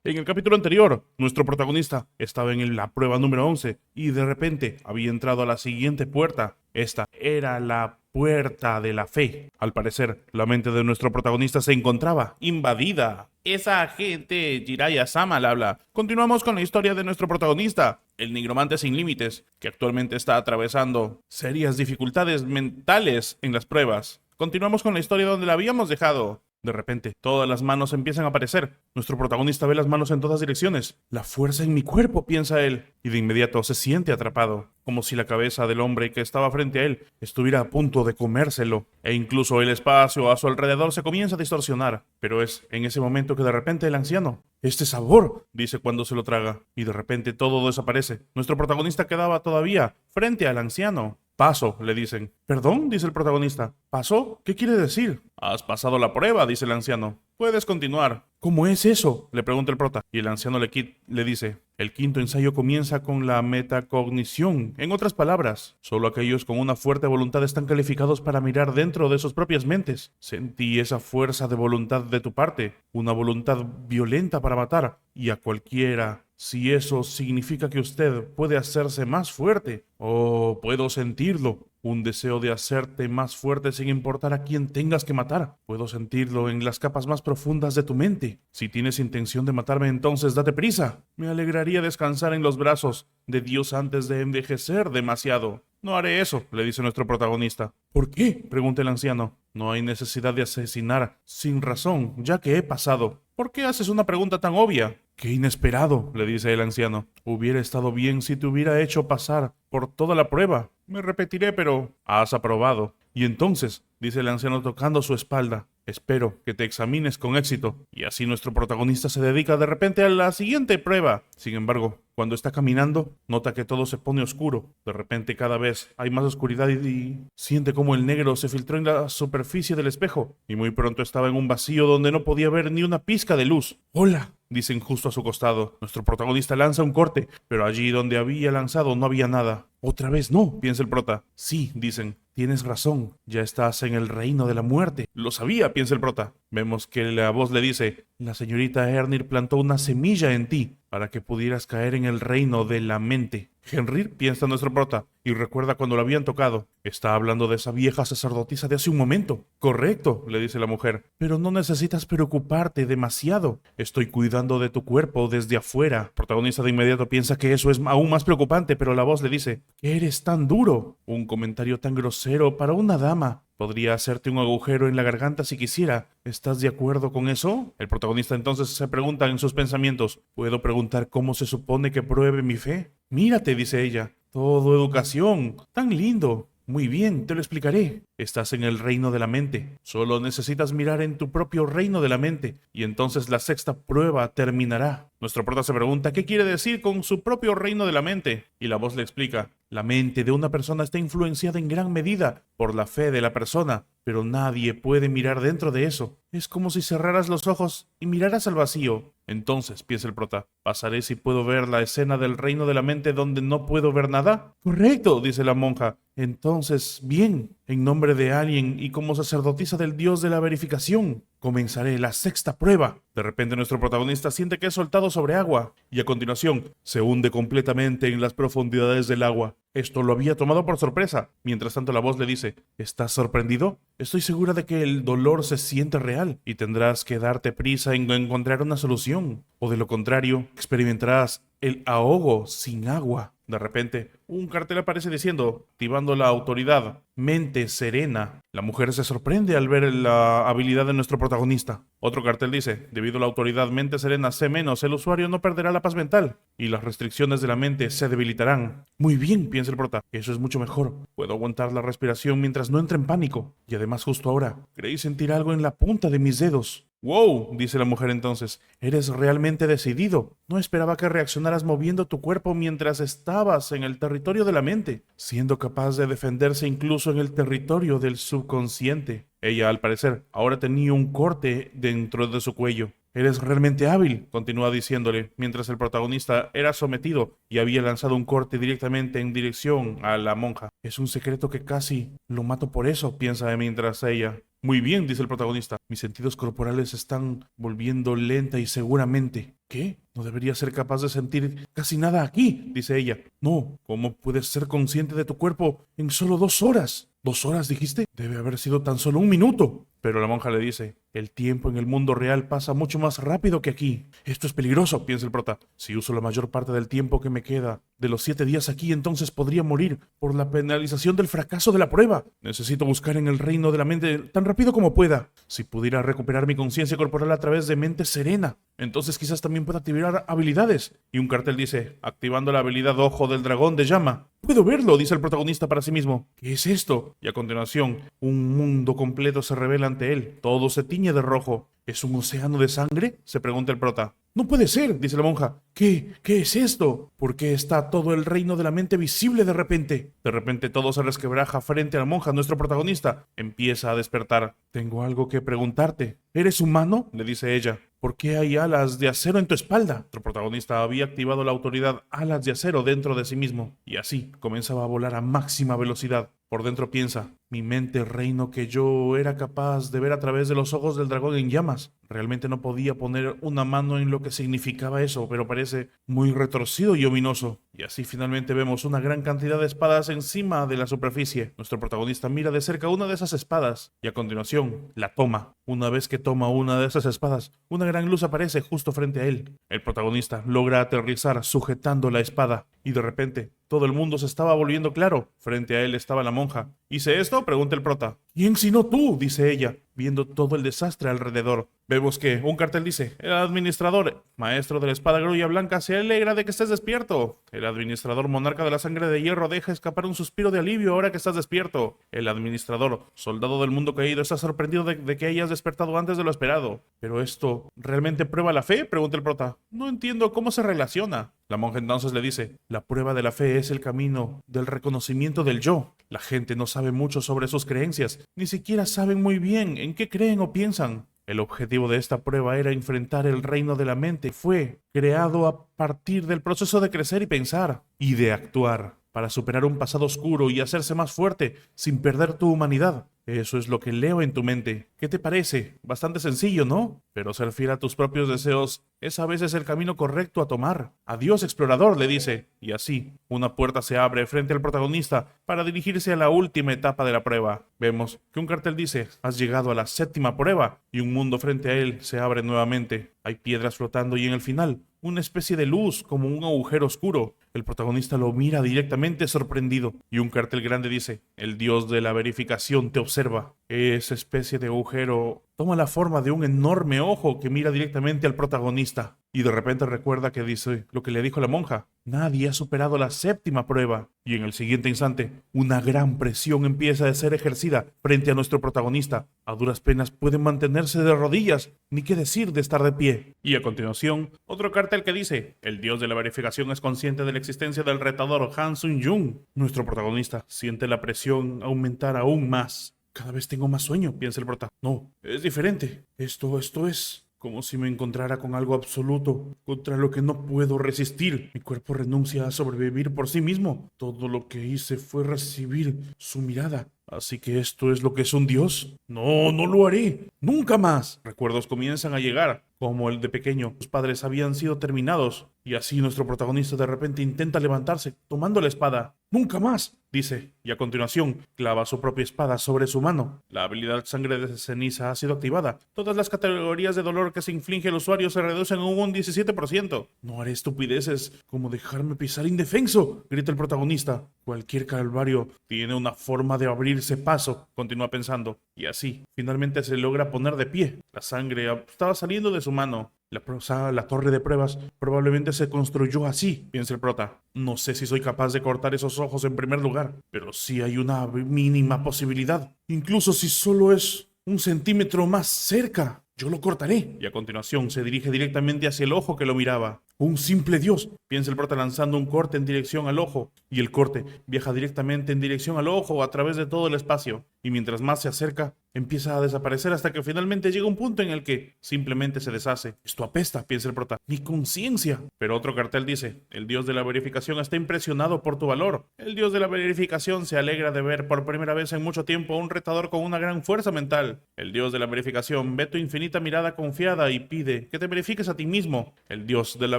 En el capítulo anterior, nuestro protagonista estaba en la prueba número 11 y de repente había entrado a la siguiente puerta. Esta era la puerta de la fe. Al parecer, la mente de nuestro protagonista se encontraba invadida. Esa agente Jiraiya Sama al habla. Continuamos con la historia de nuestro protagonista, el nigromante sin límites, que actualmente está atravesando serias dificultades mentales en las pruebas. Continuamos con la historia donde la habíamos dejado. De repente, todas las manos empiezan a aparecer. Nuestro protagonista ve las manos en todas direcciones. La fuerza en mi cuerpo, piensa él. Y de inmediato se siente atrapado, como si la cabeza del hombre que estaba frente a él estuviera a punto de comérselo. E incluso el espacio a su alrededor se comienza a distorsionar. Pero es en ese momento que de repente el anciano, este sabor, dice cuando se lo traga. Y de repente todo desaparece. Nuestro protagonista quedaba todavía frente al anciano. Paso, le dicen. ¿Perdón?, dice el protagonista. ¿Paso? ¿Qué quiere decir? Has pasado la prueba, dice el anciano. Puedes continuar. ¿Cómo es eso?, le pregunta el prota. Y el anciano le dice, el quinto ensayo comienza con la metacognición. En otras palabras, solo aquellos con una fuerte voluntad están calificados para mirar dentro de sus propias mentes. Sentí esa fuerza de voluntad de tu parte, una voluntad violenta para matar, y a cualquiera. Si eso significa que usted puede hacerse más fuerte, oh, puedo sentirlo. Un deseo de hacerte más fuerte sin importar a quién tengas que matar. Puedo sentirlo en las capas más profundas de tu mente. Si tienes intención de matarme, entonces date prisa. Me alegraría descansar en los brazos de Dios antes de envejecer demasiado. No haré eso, le dice nuestro protagonista. ¿Por qué?, pregunta el anciano. No hay necesidad de asesinar sin razón, ya que he pasado. ¿Por qué haces una pregunta tan obvia? ¡Qué inesperado!, le dice el anciano. Hubiera estado bien si te hubiera hecho pasar por toda la prueba. Me repetiré, pero has aprobado. Y entonces, dice el anciano tocando su espalda, espero que te examines con éxito. Y así nuestro protagonista se dedica de repente a la siguiente prueba. Sin embargo, cuando está caminando, nota que todo se pone oscuro. De repente cada vez hay más oscuridad y siente como el negro se filtró en la superficie del espejo. Y muy pronto estaba en un vacío donde no podía ver ni una pizca de luz. ¡Hola!, dicen justo a su costado. Nuestro protagonista lanza un corte, pero allí donde había lanzado no había nada. Otra vez no, piensa el prota. Sí, dicen. Tienes razón, ya estás en el reino de la muerte. Lo sabía, piensa el prota. Vemos que la voz le dice, la señorita Ernir plantó una semilla en ti para que pudieras caer en el reino de la mente. Henry, piensa nuestro prota, y recuerda cuando lo habían tocado. Está hablando de esa vieja sacerdotisa de hace un momento. Correcto, le dice la mujer, pero no necesitas preocuparte demasiado. Estoy cuidando de tu cuerpo desde afuera. El protagonista de inmediato piensa que eso es aún más preocupante, pero la voz le dice, eres tan duro. Un comentario tan grosero para una dama. Podría hacerte un agujero en la garganta si quisiera. ¿Estás de acuerdo con eso? El protagonista entonces se pregunta en sus pensamientos, ¿puedo preguntar cómo se supone que pruebe mi fe? Mírate, dice ella, todo educación, tan lindo. Muy bien, te lo explicaré. Estás en el reino de la mente. Solo necesitas mirar en tu propio reino de la mente y entonces la sexta prueba terminará. Nuestro prota se pregunta qué quiere decir con su propio reino de la mente y la voz le explica. La mente de una persona está influenciada en gran medida por la fe de la persona, pero nadie puede mirar dentro de eso. Es como si cerraras los ojos y miraras al vacío. Entonces, piensa el prota, ¿pasaré si puedo ver la escena del reino de la mente donde no puedo ver nada? Correcto, dice la monja. Entonces, bien, en nombre de alguien y como sacerdotisa del dios de la verificación, comenzaré la sexta prueba. De repente nuestro protagonista siente que es soltado sobre agua y a continuación se hunde completamente en las profundidades del agua. Esto lo había tomado por sorpresa. Mientras tanto la voz le dice, ¿estás sorprendido? Estoy segura de que el dolor se siente real y tendrás que darte prisa en encontrar una solución. O de lo contrario, experimentarás el ahogo sin agua. De repente, un cartel aparece diciendo, activando la autoridad, mente serena. La mujer se sorprende al ver la habilidad de nuestro protagonista. Otro cartel dice, debido a la autoridad mente serena C-, el usuario no perderá la paz mental y las restricciones de la mente se debilitarán. Muy bien, piensa el prota, eso es mucho mejor. Puedo aguantar la respiración mientras no entre en pánico. Y además justo ahora, creí sentir algo en la punta de mis dedos. «Wow», dice la mujer entonces, «eres realmente decidido. No esperaba que reaccionaras moviendo tu cuerpo mientras estabas en el territorio de la mente, siendo capaz de defenderse incluso en el territorio del subconsciente». Ella, al parecer, ahora tenía un corte dentro de su cuello. Eres realmente hábil, continúa diciéndole, mientras el protagonista era sometido y había lanzado un corte directamente en dirección a la monja. Es un secreto que casi lo mato por eso, piensa mientras ella. Muy bien, dice el protagonista. Mis sentidos corporales se están volviendo lenta y seguramente. ¿Qué? No debería ser capaz de sentir casi nada aquí, dice ella. No, ¿cómo puedes ser consciente de tu cuerpo en solo 2 horas? ¿2 horas dijiste? Debe haber sido tan solo 1 minuto. Pero la monja le dice, el tiempo en el mundo real pasa mucho más rápido que aquí. Esto es peligroso, piensa el prota. Si uso la mayor parte del tiempo que me queda de los 7 días aquí, entonces podría morir por la penalización del fracaso de la prueba. Necesito buscar en el reino de la mente tan rápido como pueda. Si pudiera recuperar mi conciencia corporal a través de mente serena, entonces quizás también pueda activar habilidades. Y un cartel dice, activando la habilidad Ojo del Dragón de Llama. Puedo verlo, dice el protagonista para sí mismo. ¿Qué es esto? Y a continuación, un mundo completo se revela ante él. Todo se tiñe de rojo. ¿Es un océano de sangre? Se pregunta el prota. No puede ser, dice la monja. ¿Qué es esto? ¿Por qué está todo el reino de la mente visible de repente? De repente todo se resquebraja frente a la monja. Nuestro protagonista empieza a despertar. Tengo algo que preguntarte. ¿Eres humano? Le dice ella. ¿Por qué hay alas de acero en tu espalda? Nuestro protagonista había activado la autoridad alas de acero dentro de sí mismo, y así comenzaba a volar a máxima velocidad. Por dentro piensa, mi mente reino que yo era capaz de ver a través de los ojos del dragón en llamas. Realmente no podía poner una mano en lo que significaba eso, pero parece muy retorcido y ominoso. Y así finalmente vemos una gran cantidad de espadas encima de la superficie. Nuestro protagonista mira de cerca una de esas espadas y a continuación la toma. Una vez que toma una de esas espadas, una gran luz aparece justo frente a él. El protagonista logra aterrizar sujetando la espada y de repente todo el mundo se estaba volviendo claro. Frente a él estaba la monja. ¿Hice esto? Pregunta el prota. ¿Quién sino tú? Dice ella, viendo todo el desastre alrededor. Vemos que un cartel dice, el administrador, maestro de la espada grulla blanca, se alegra de que estés despierto. El administrador monarca de la sangre de hierro deja escapar un suspiro de alivio ahora que estás despierto. El administrador, soldado del mundo caído, está sorprendido de que hayas despertado antes de lo esperado. ¿Pero esto realmente prueba la fe? Pregunta el prota. No entiendo cómo se relaciona. La monja entonces le dice, la prueba de la fe es el camino del reconocimiento del yo. La gente no sabe mucho sobre sus creencias, ni siquiera saben muy bien en qué creen o piensan. El objetivo de esta prueba era enfrentar el reino de la mente. Fue creado a partir del proceso de crecer y pensar, y de actuar, para superar un pasado oscuro y hacerse más fuerte sin perder tu humanidad. Eso es lo que leo en tu mente. ¿Qué te parece? Bastante sencillo, ¿no? Pero ser fiel a tus propios deseos es a veces el camino correcto a tomar. Adiós, explorador, le dice. Y así, una puerta se abre frente al protagonista para dirigirse a la última etapa de la prueba. Vemos que un cartel dice, has llegado a la 7ª prueba, y un mundo frente a él se abre nuevamente. Hay piedras flotando y en el final, una especie de luz como un agujero oscuro. El protagonista lo mira directamente sorprendido y un cartel grande dice, el dios de la verificación te observa. Esa especie de agujero toma la forma de un enorme ojo que mira directamente al protagonista. Y de repente recuerda que dice lo que le dijo la monja. Nadie ha superado la 7ª prueba. Y en el siguiente instante, una gran presión empieza a ser ejercida frente a nuestro protagonista. A duras penas puede mantenerse de rodillas, ni qué decir de estar de pie. Y a continuación, otro cartel que dice, el dios de la verificación es consciente de la existencia del retador Han Sun-jung. Nuestro protagonista siente la presión aumentar aún más. Cada vez tengo más sueño, piensa el prota. No, es diferente. Esto es como si me encontrara con algo absoluto, contra lo que no puedo resistir. Mi cuerpo renuncia a sobrevivir por sí mismo. Todo lo que hice fue recibir su mirada. ¿Así que esto es lo que es un dios? No, no lo haré. ¡Nunca más! Recuerdos comienzan a llegar, como el de pequeño. Sus padres habían sido terminados. Y así nuestro protagonista de repente intenta levantarse, tomando la espada. ¡Nunca más!, dice, y a continuación clava su propia espada sobre su mano. La habilidad sangre de ceniza ha sido activada. Todas las categorías de dolor que se inflige al usuario se reducen en un 17%. No haré estupideces como dejarme pisar indefenso, grita el protagonista. Cualquier calvario tiene una forma de abrirse paso, continúa pensando. Y así, finalmente se logra poner de pie. La sangre estaba saliendo de su mano. La torre de pruebas probablemente se construyó así, piensa el prota. No sé si soy capaz de cortar esos ojos en primer lugar, pero sí hay una mínima posibilidad. Incluso si solo es 1 centímetro más cerca, yo lo cortaré. Y a continuación se dirige directamente hacia el ojo que lo miraba. Un simple dios, piensa el prota lanzando un corte en dirección al ojo, y el corte viaja directamente en dirección al ojo a través de todo el espacio, y mientras más se acerca, empieza a desaparecer hasta que finalmente llega un punto en el que simplemente se deshace. Esto apesta, piensa el prota. Mi conciencia. Pero otro cartel dice, el dios de la verificación está impresionado por tu valor. El dios de la verificación se alegra de ver por primera vez en mucho tiempo a un retador con una gran fuerza mental. El dios de la verificación ve tu infinita mirada confiada y pide que te verifiques a ti mismo. El dios de la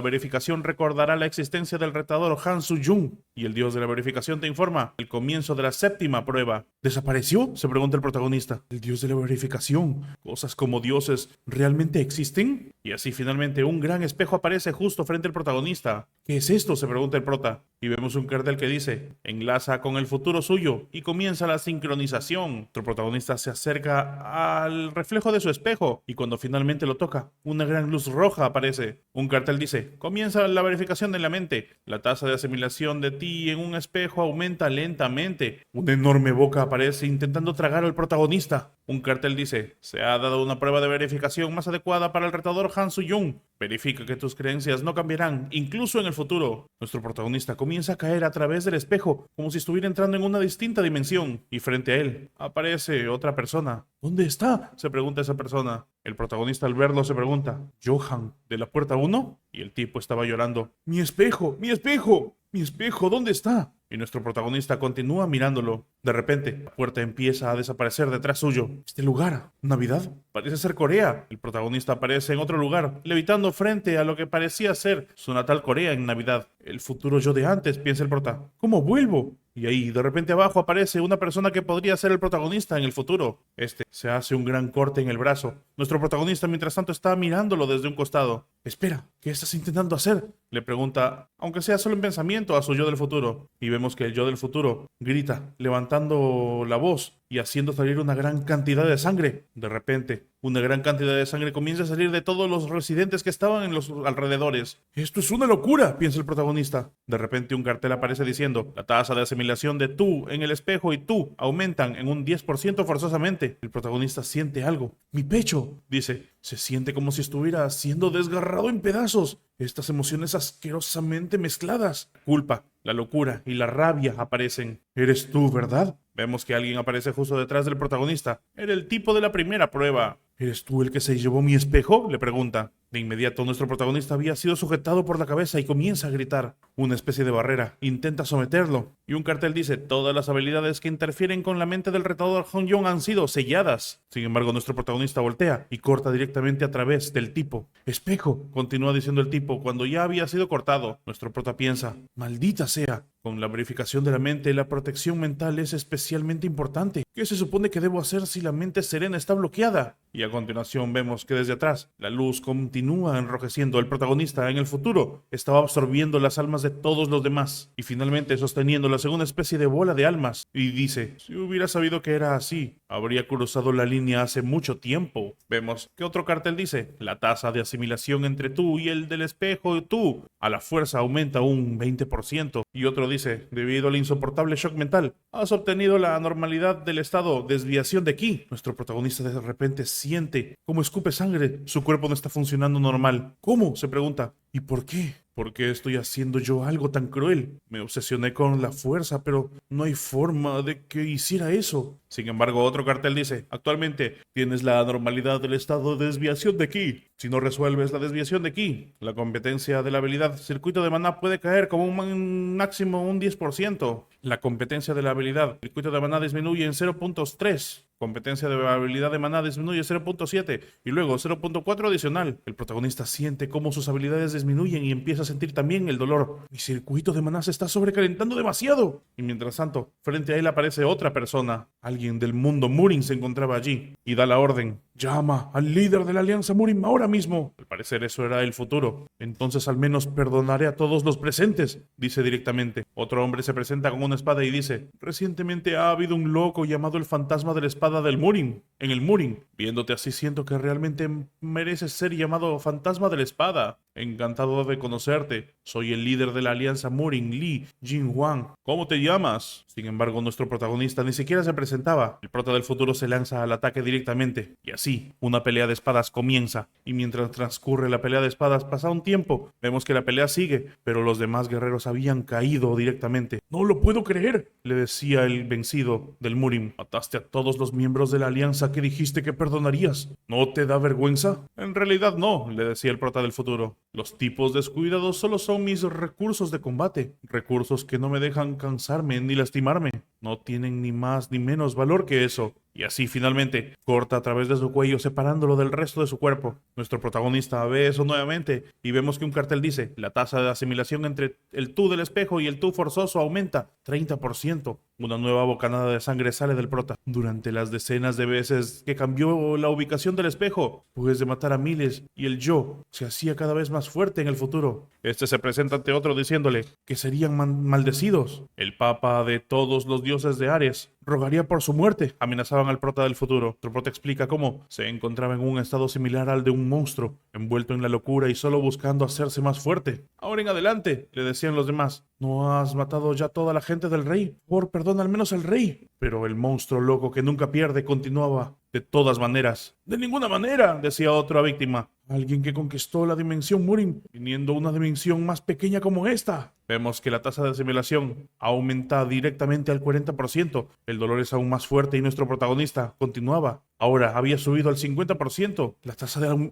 verificación recordará la existencia del retador Han Su-jung. Y el dios de la verificación te informa el comienzo de la 7ª prueba. ¿Desapareció?, se pregunta el protagonista. El dios de la verificación. ¿Cosas como dioses realmente existen? Y así finalmente un gran espejo aparece justo frente al protagonista. ¿Qué es esto?, se pregunta el prota. Y vemos un cartel que dice, enlaza con el futuro suyo y comienza la sincronización. Nuestro protagonista se acerca al reflejo de su espejo y cuando finalmente lo toca, una gran luz roja aparece. Un cartel dice, comienza la verificación de la mente. La tasa de asimilación de ti en un espejo aumenta lentamente. Una enorme boca aparece intentando tragar al protagonista. Un cartel dice, se ha dado una prueba de verificación más adecuada para el retador Han Su-jung. Verifica que tus creencias no cambiarán, incluso en el futuro. Nuestro protagonista comienza a caer a través del espejo, como si estuviera entrando en una distinta dimensión. Y frente a él, aparece otra persona. ¿Dónde está?, se pregunta esa persona. El protagonista al verlo se pregunta, ¿Johan, de la puerta 1? Y el tipo estaba llorando. ¡Mi espejo! ¡Mi espejo! ¡Mi espejo! ¿Dónde está? Y nuestro protagonista continúa mirándolo. De repente, la puerta empieza a desaparecer detrás suyo. ¿Este lugar? ¿Navidad? Parece ser Corea. El protagonista aparece en otro lugar, levitando frente a lo que parecía ser su natal Corea en Navidad. El futuro yo de antes, piensa el prota. ¿Cómo vuelvo? Y ahí, de repente abajo aparece una persona que podría ser el protagonista en el futuro. Este se hace un gran corte en el brazo. Nuestro protagonista, mientras tanto, está mirándolo desde un costado. Espera, ¿qué estás intentando hacer?, le pregunta, aunque sea solo en pensamiento, a su yo del futuro. Y vemos que el yo del futuro grita, levantando la voz y haciendo salir una gran cantidad de sangre. De repente, una gran cantidad de sangre comienza a salir de todos los residentes que estaban en los alrededores. ¡Esto es una locura!, piensa el protagonista. De repente un cartel aparece diciendo, la tasa de asimilación de tú en el espejo y tú aumentan en un 10% forzosamente. El protagonista siente algo. Mi pecho, dice, se siente como si estuviera siendo desgarrado en pedazos. Estas emociones asquerosamente mezcladas. Culpa, la locura y la rabia aparecen. Eres tú, ¿verdad? Vemos que alguien aparece justo detrás del protagonista. Era el tipo de la primera prueba. ¿Eres tú el que se llevó mi espejo?, le pregunta. De inmediato, nuestro protagonista había sido sujetado por la cabeza y comienza a gritar. Una especie de barrera intenta someterlo. Y un cartel dice, todas las habilidades que interfieren con la mente del retador Han Jung han sido selladas. Sin embargo, nuestro protagonista voltea y corta directamente a través del tipo. Espejo, continúa diciendo el tipo, cuando ya había sido cortado. Nuestro prota piensa, maldita sea. Con la verificación de la mente, la protección mental es especialmente importante. ¿Qué se supone que debo hacer si la mente serena está bloqueada? Y a continuación vemos que desde atrás, la luz continúa enrojeciendo. El protagonista en el futuro estaba absorbiendo las almas de todos los demás y finalmente sosteniéndolas en una especie de bola de almas. Y dice, si hubiera sabido que era así, habría cruzado la línea hace mucho tiempo. Vemos que otro cartel dice, la tasa de asimilación entre tú y el del espejo y tú a la fuerza aumenta un 20%. Y otro dice, debido al insoportable shock mental, has obtenido la anormalidad del estado desviación de ki. Nuestro protagonista de repente siente cómo escupe sangre. Su cuerpo no está funcionando normal. ¿Cómo?, se pregunta. ¿Y por qué? ¿Por qué estoy haciendo yo algo tan cruel? Me obsesioné con la fuerza, pero no hay forma de que hiciera eso. Sin embargo, otro cartel dice, actualmente tienes la anormalidad del estado de desviación de ki. Si no resuelves la desviación de ki, la competencia de la habilidad circuito de maná puede caer como un máximo un 10%. La competencia de la habilidad circuito de maná disminuye en 0.3. Competencia de habilidad de maná disminuye 0.7 y luego 0.4 adicional. El protagonista siente cómo sus habilidades disminuyen y empieza a sentir también el dolor. Mi circuito de maná se está sobrecalentando demasiado. Y mientras tanto, frente a él aparece otra persona. Alguien del mundo Murin se encontraba allí y da la orden. Llama al líder de la Alianza Murin ahora mismo. Al parecer eso era el futuro. Entonces al menos perdonaré a todos los presentes, dice directamente. Otro hombre se presenta con una espada y dice, recientemente ha habido un loco llamado el fantasma de la espada del Murin, en el Murin. Viéndote así siento que realmente mereces ser llamado fantasma de la espada. Encantado de conocerte. Soy el líder de la Alianza Murin, Lee Jin-hwan. ¿Cómo te llamas? Sin embargo, nuestro protagonista ni siquiera se presentaba. El prota del futuro se lanza al ataque directamente. Y así así, una pelea de espadas comienza, y mientras transcurre la pelea de espadas pasa un tiempo, vemos que la pelea sigue, pero los demás guerreros habían caído directamente. «No lo puedo creer», le decía el vencido del Murim. «Mataste a todos los miembros de la alianza que dijiste que perdonarías. ¿No te da vergüenza?» «En realidad no», le decía el prota del futuro. «Los tipos descuidados solo son mis recursos de combate, recursos que no me dejan cansarme ni lastimarme. No tienen ni más ni menos valor que eso». Y así finalmente corta a través de su cuello separándolo del resto de su cuerpo. Nuestro protagonista ve eso nuevamente y vemos que un cartel dice: la tasa de asimilación entre el tú del espejo y el tú forzoso aumenta 30%. Una nueva bocanada de sangre sale del prota. Durante las decenas de veces que cambió la ubicación del espejo, pues de matar a miles, y el yo se hacía cada vez más fuerte en el futuro. Este se presenta ante otro diciéndole que serían maldecidos. El papa de todos los dioses de Ares rogaría por su muerte. Amenazaban al prota del futuro. El prota explica cómo se encontraba en un estado similar al de un monstruo, envuelto en la locura y solo buscando hacerse más fuerte. «Ahora en adelante», le decían los demás, «¿no has matado ya toda la gente del rey? Perdón, al menos al rey». Pero el monstruo loco que nunca pierde continuaba: «De todas maneras». «De ninguna manera», decía otra víctima. «Alguien que conquistó la dimensión Murim, viniendo a una dimensión más pequeña como esta». Vemos que la tasa de asimilación aumenta directamente al 40%. El dolor es aún más fuerte y nuestro protagonista continuaba. Ahora había subido al 50%. La tasa de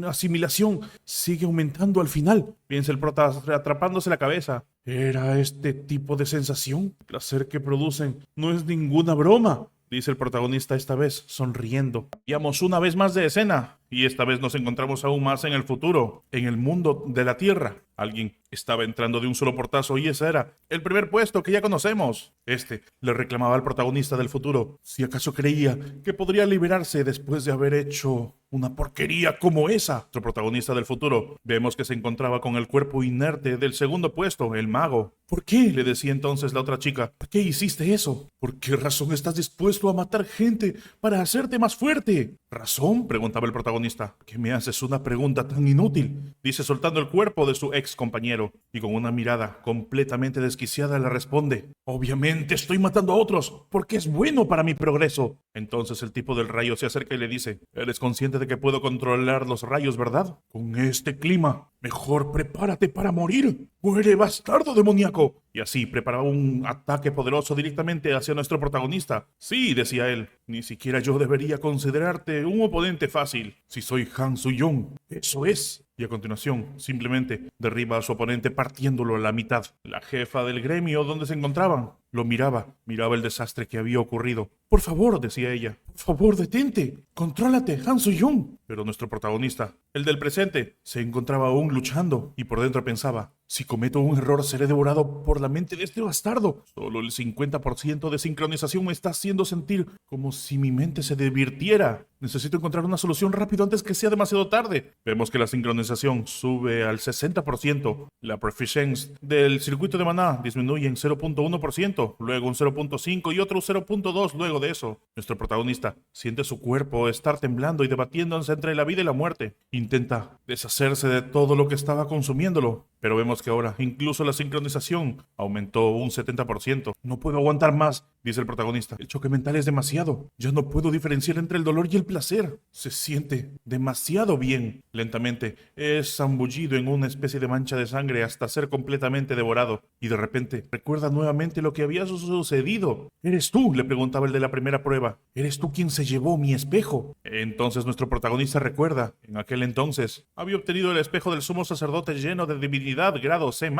asimilación sigue aumentando al final. Piensa el prota atrapándose la cabeza. ¿Era este tipo de sensación? El placer que producen no es ninguna broma, dice el protagonista esta vez, sonriendo. Cambiamos una vez más de escena, y esta vez nos encontramos aún más en el futuro, en el mundo de la Tierra. Alguien estaba entrando de un solo portazo y ese era el primer puesto que ya conocemos. Este le reclamaba al protagonista del futuro si acaso creía que podría liberarse después de haber hecho una porquería como esa. Nuestro protagonista del futuro vemos que se encontraba con el cuerpo inerte del segundo puesto, el mago. «¿Por qué?», le decía entonces la otra chica. «¿Por qué hiciste eso? ¿Por qué razón estás dispuesto a matar gente para hacerte más fuerte?» «¿Razón?», preguntaba el protagonista. «¿Qué me haces una pregunta tan inútil?», dice soltando el cuerpo de su ex compañero, y con una mirada completamente desquiciada le responde: «Obviamente estoy matando a otros porque es bueno para mi progreso». Entonces el tipo del rayo se acerca y le dice: «¿Eres consciente de que puedo controlar los rayos, verdad? Con este clima, mejor prepárate para morir. ¡Muere, bastardo demoníaco!». Y así preparaba un ataque poderoso directamente hacia nuestro protagonista. «Sí», decía él, «ni siquiera yo debería considerarte un oponente fácil si soy Han Soo-young. Eso es». Y a continuación, simplemente derriba a su oponente partiéndolo a la mitad. La jefa del gremio donde se encontraban lo miraba el desastre que había ocurrido. «Por favor», decía ella, «por favor, detente. Contrólate, Han Soo-young». Pero nuestro protagonista, el del presente, se encontraba aún luchando y por dentro pensaba: «Si cometo un error seré devorado por la mente de este bastardo. Solo el 50% de sincronización me está haciendo sentir como si mi mente se divirtiera. Necesito encontrar una solución rápido antes que sea demasiado tarde». Vemos que la sincronización sube al 60%. La proficiency del circuito de maná disminuye en 0.1%, luego un 0.5 y otro 0.2 luego de eso. Nuestro protagonista siente su cuerpo estar temblando y debatiéndose entre la vida y la muerte. Intenta deshacerse de todo lo que estaba consumiéndolo, pero vemos que ahora incluso la sincronización aumentó un 70%. «No puedo aguantar más», dice el protagonista. «El choque mental es demasiado. Ya no puedo diferenciar entre el dolor y el placer. Se siente demasiado bien». Lentamente es zambullido en una especie de mancha de sangre hasta ser completamente devorado. Y de repente recuerda nuevamente lo que había sucedido. «¿Eres tú?», le preguntaba el de la primera prueba. «¿Eres tú quien se llevó mi espejo?». Entonces nuestro protagonista recuerda, en aquel entonces había obtenido el espejo del sumo sacerdote lleno de divinidad grado C+,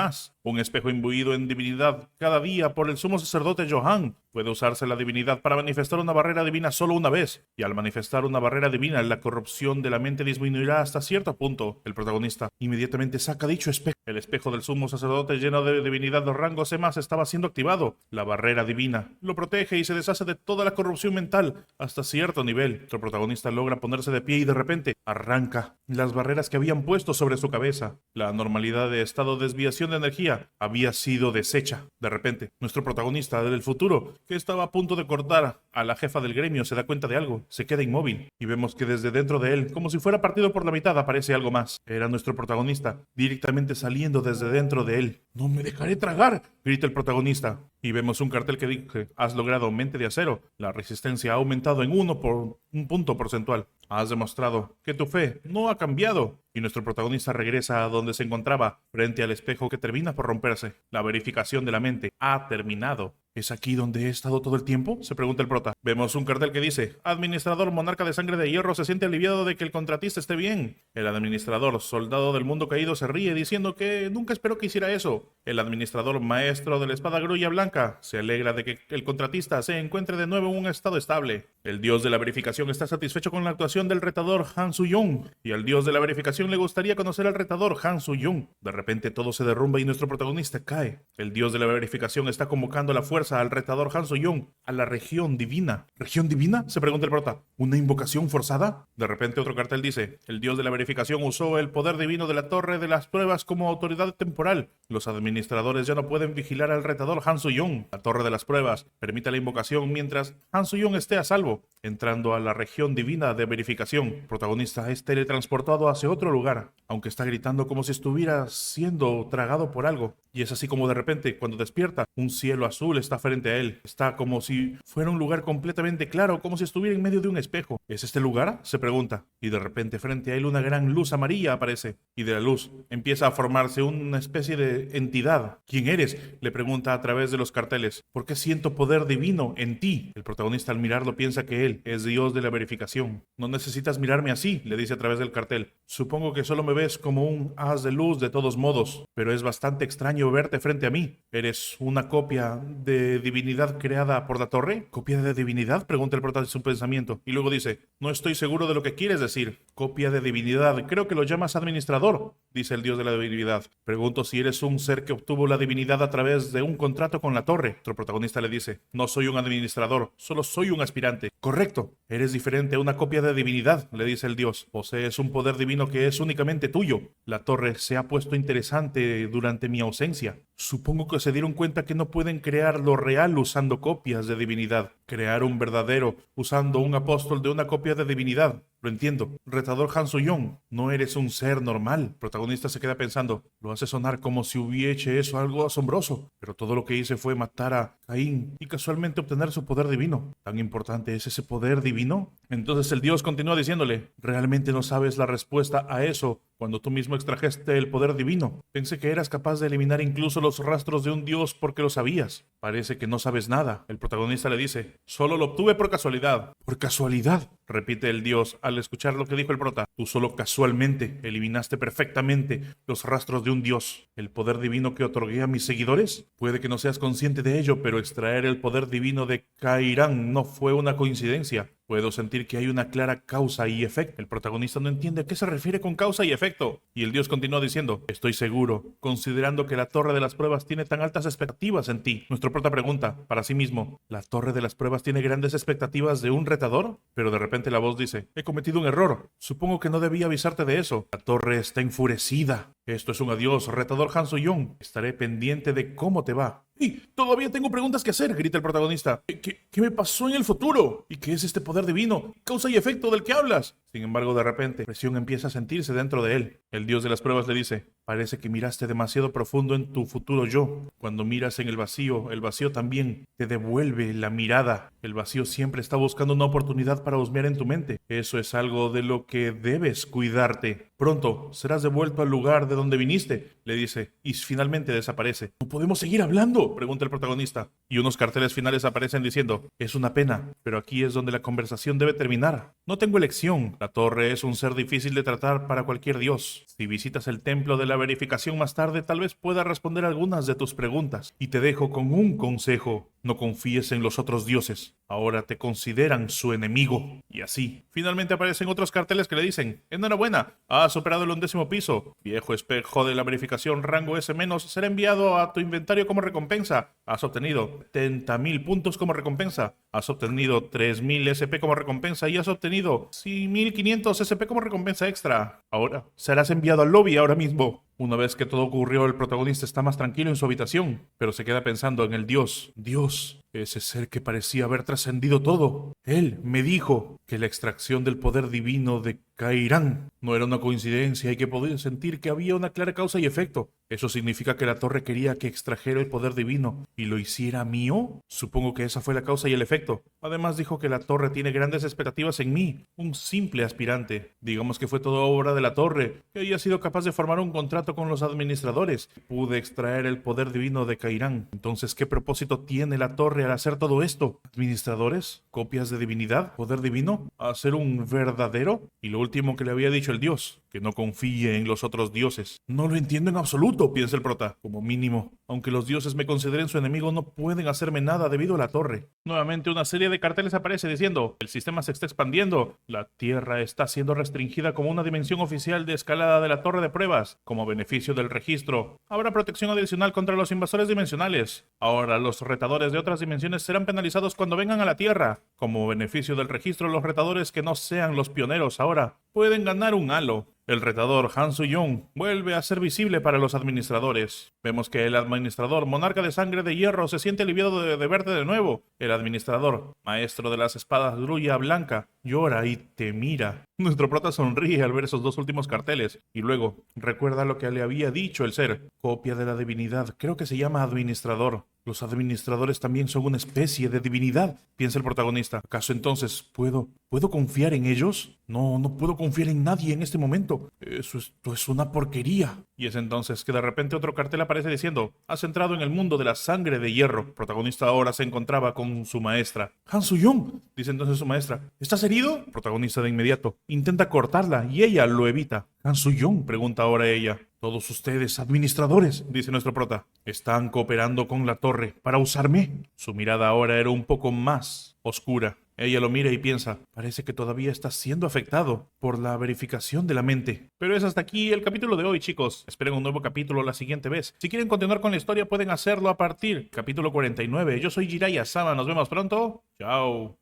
un espejo imbuido en divinidad cada día por el sumo sacerdote Johan. Puede usarse la divinidad para manifestar una barrera divina solo una vez, y al manifestar una barrera divina, la corrupción de la mente disminuirá hasta cierto punto. El protagonista inmediatamente saca dicho espejo. El espejo del sumo sacerdote lleno de divinidad de rango C+ estaba siendo activado. La barrera divina lo protege y se deshace de toda la corrupción mental hasta cierto nivel. Nuestro protagonista logra ponerse de pie y de repente arranca las barreras que habían puesto sobre su cabeza. La normalidad de estado de desviación de energía había sido deshecha. De repente, nuestro protagonista del futuro, que estaba a punto de cortar a la jefa del gremio, se da cuenta de algo, se queda inmóvil y vemos que desde dentro de él, como si fuera partido por la mitad, aparece algo más. Era nuestro protagonista, directamente saliendo desde dentro de él. «No me dejaré tragar», grita el protagonista. Y vemos un cartel que dice: «Has logrado mente de acero. La resistencia ha aumentado en un punto porcentual». has demostrado que tu fe no ha cambiado. Y nuestro protagonista regresa a donde se encontraba, frente al espejo que termina por romperse. La verificación de la mente ha terminado. ¿Es aquí donde he estado todo el tiempo?, se pregunta el prota. Vemos un cartel que dice: Administrador monarca de sangre de hierro se siente aliviado de que el contratista esté bien. El administrador soldado del mundo caído se ríe diciendo que nunca esperó que hiciera eso. El administrador maestro de la espada grulla blanca se alegra de que el contratista se encuentre de nuevo en un estado estable. El dios de la verificación está satisfecho con la actuación del retador Han Su-young, y al dios de la verificación le gustaría conocer al retador Han Su-young. De repente todo se derrumba y nuestro protagonista cae. El dios de la verificación está convocando a la fuerza al retador Han Su-young a la región divina. ¿Región divina?, se pregunta el prota. ¿Una invocación forzada? De repente otro cartel dice: el dios de la verificación usó el poder divino de la torre de las pruebas como autoridad temporal. Los administradores ya no pueden vigilar al retador Han Su-young. La torre de las pruebas permite la invocación mientras Han Su-young esté a salvo. Entrando a la región divina de verificación, el protagonista es teletransportado hacia otro lugar, aunque está gritando como si estuviera siendo tragado por algo. Y es así como de repente, cuando despierta, un cielo azul está frente a él. Está como si fuera un lugar completamente claro, como si estuviera en medio de un espejo. ¿Es este lugar?, se pregunta. Y de repente frente a él una gran luz amarilla aparece. Y de la luz empieza a formarse una especie de entidad. ¿Quién eres?, le pregunta a través de los carteles. ¿Por qué siento poder divino en ti? El protagonista al mirarlo piensa que él es Dios de la verificación. No necesitas mirarme así, le dice a través del cartel. Supongo que solo me ves como un haz de luz de todos modos, pero es bastante extraño verte frente a mí. ¿Eres una copia de divinidad creada por la torre? ¿Copia de divinidad?, pregunta el protagonista en su pensamiento. Y luego dice: no estoy seguro de lo que quieres decir. Copia de divinidad, creo que lo llamas administrador, dice el dios de la divinidad. Pregunto si eres un ser que obtuvo la divinidad a través de un contrato con la torre. Otro protagonista le dice: no soy un administrador, solo soy un aspirante. Correcto, eres diferente a una copia de divinidad, le dice el dios. Posees un poder divino que es únicamente tuyo. La torre se ha puesto interesante durante mi ausencia. Supongo que se dieron cuenta que no pueden crear lo real usando copias de divinidad. Crear un verdadero usando un apóstol de una copia de divinidad. Lo entiendo. Retador Han Su-young, no eres un ser normal. El protagonista se queda pensando. Lo hace sonar como si hubiese hecho algo asombroso. Pero todo lo que hice fue matar a Caín y casualmente obtener su poder divino. ¿Tan importante es ese poder divino? Entonces el dios continúa diciéndole: realmente no sabes la respuesta a eso cuando tú mismo extrajiste el poder divino. Pensé que eras capaz de eliminar incluso los rastros de un dios porque lo sabías. Parece que no sabes nada. El protagonista le dice: solo lo obtuve por casualidad. ¿Por casualidad?, repite el dios al escuchar lo que dijo el prota. Tú solo casualmente eliminaste perfectamente los rastros de un dios. ¿El poder divino que otorgué a mis seguidores? Puede que no seas consciente de ello, pero extraer el poder divino de Cairán no fue una coincidencia. Puedo sentir que hay una clara causa y efecto. El protagonista no entiende a qué se refiere con causa y efecto. Y el dios continúa diciendo: estoy seguro, considerando que la torre de las pruebas tiene tan altas expectativas en ti. Nuestro prota pregunta para sí mismo: ¿la torre de las pruebas tiene grandes expectativas de un retador? Pero de repente la voz dice: he cometido un error. Supongo que no debía avisarte de eso. La torre está enfurecida. Esto es un adiós, retador Han Su-young. Estaré pendiente de cómo te va. ¡Y todavía tengo preguntas que hacer!, grita el protagonista. ¿Qué me pasó en el futuro? ¿Y qué es este poder divino? ¿Causa y efecto del que hablas? Sin embargo, de repente, presión empieza a sentirse dentro de él. El dios de las pruebas le dice: parece que miraste demasiado profundo en tu futuro yo. Cuando miras en el vacío también te devuelve la mirada. El vacío siempre está buscando una oportunidad para husmear en tu mente. Eso es algo de lo que debes cuidarte. Pronto serás devuelto al lugar de donde viniste, le dice, y finalmente desaparece. ¿No podemos seguir hablando?, pregunta el protagonista. Y unos carteles finales aparecen diciendo: es una pena, pero aquí es donde la conversación debe terminar. No tengo elección. La torre es un ser difícil de tratar para cualquier dios. Si visitas el templo de la verificación más tarde, tal vez pueda responder algunas de tus preguntas. Y te dejo con un consejo: no confíes en los otros dioses. Ahora te consideran su enemigo. Y así, finalmente aparecen otros carteles que le dicen: enhorabuena, has superado el 11º piso. Viejo espejo de la verificación rango S- será enviado a tu inventario como recompensa. Has obtenido 70.000 puntos como recompensa. Has obtenido 3.000 SP como recompensa y has obtenido 1.500 SP como recompensa extra. Ahora serás enviado al lobby ahora mismo. Una vez que todo ocurrió, el protagonista está más tranquilo en su habitación, pero se queda pensando en el dios. Dios, ese ser que parecía haber trascendido todo. Él me dijo que la extracción del poder divino de Cairán no era una coincidencia y que podía sentir que había una clara causa y efecto. ¿Eso significa que la torre quería que extrajera el poder divino y lo hiciera mío? Supongo que esa fue la causa y el efecto. Además dijo que la torre tiene grandes expectativas en mí, un simple aspirante. Digamos que fue todo obra de la torre, que haya sido capaz de formar un contrato con los administradores. Pude extraer el poder divino de Cairán. Entonces, ¿qué propósito tiene la torre al hacer todo esto? ¿Administradores? ¿Copias de divinidad? ¿Poder divino? ¿Hacer un verdadero? Y lo último que le había dicho el dios, que no confíe en los otros dioses. No lo entiendo en absoluto, piensa el prota. Como mínimo, aunque los dioses me consideren su enemigo, no pueden hacerme nada debido a la torre. Nuevamente una serie de carteles aparece diciendo: el sistema se está expandiendo. La Tierra está siendo restringida como una dimensión oficial de escalada de la torre de pruebas. Como beneficio del registro, habrá protección adicional contra los invasores dimensionales. Ahora los retadores de otras dimensiones serán penalizados cuando vengan a la Tierra. Como beneficio del registro, los retadores que no sean los pioneros ahora pueden ganar un halo. El retador Han Su-young vuelve a ser visible para los administradores. Vemos que el administrador, monarca de sangre de hierro, se siente aliviado de verte de nuevo. El administrador, maestro de las espadas grulla blanca, llora y te mira. Nuestro prota sonríe al ver esos dos últimos carteles. Y luego, recuerda lo que le había dicho el ser. Copia de la divinidad, creo que se llama administrador. Los administradores también son una especie de divinidad, piensa el protagonista. ¿Acaso entonces puedo confiar en ellos? No puedo confiar en nadie en este momento. Esto es una porquería. Y es entonces que de repente otro cartel aparece diciendo: has entrado en el mundo de la sangre de hierro. El protagonista ahora se encontraba con su maestra. Han Su-young, dice entonces su maestra. ¿Estás herido? El protagonista de inmediato intenta cortarla y ella lo evita. Han Su-young, pregunta ahora ella. Todos ustedes, administradores, dice nuestro prota, ¿están cooperando con la torre para usarme? Su mirada ahora era un poco más oscura. Ella lo mira y piensa: parece que todavía está siendo afectado por la verificación de la mente. Pero es hasta aquí el capítulo de hoy, chicos. Esperen un nuevo capítulo la siguiente vez. Si quieren continuar con la historia, pueden hacerlo a partir del capítulo 49. Yo soy Jiraiya Sama. Nos vemos pronto. Chao.